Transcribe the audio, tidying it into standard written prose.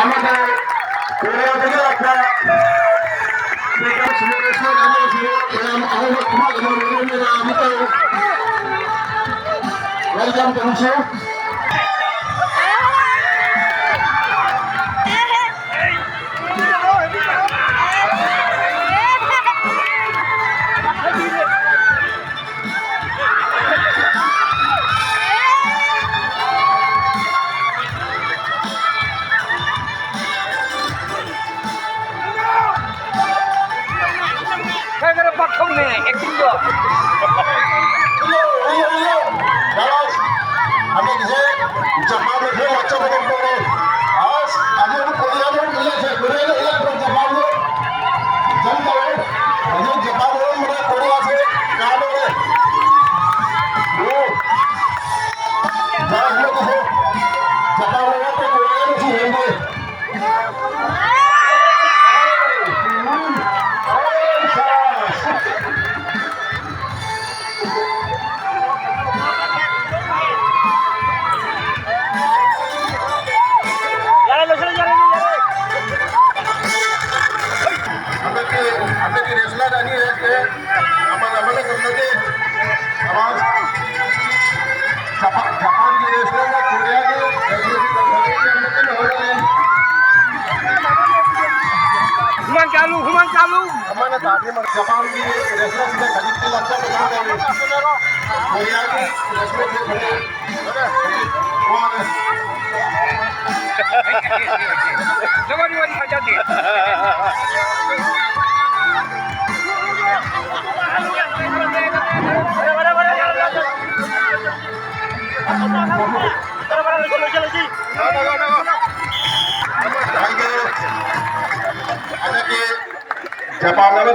আমাদের কোরিয়া থেকে একটা ওয়েলকাম করছি। जापान की रेस्टोरेंट है, कोरिया की हुमान चालू हमारे दादी में जापान की रेस्टोरेंट से खरीद के लगता है कोरिया की रेस्टोरेंट से खरीद जवानी वाली मजा दी जापान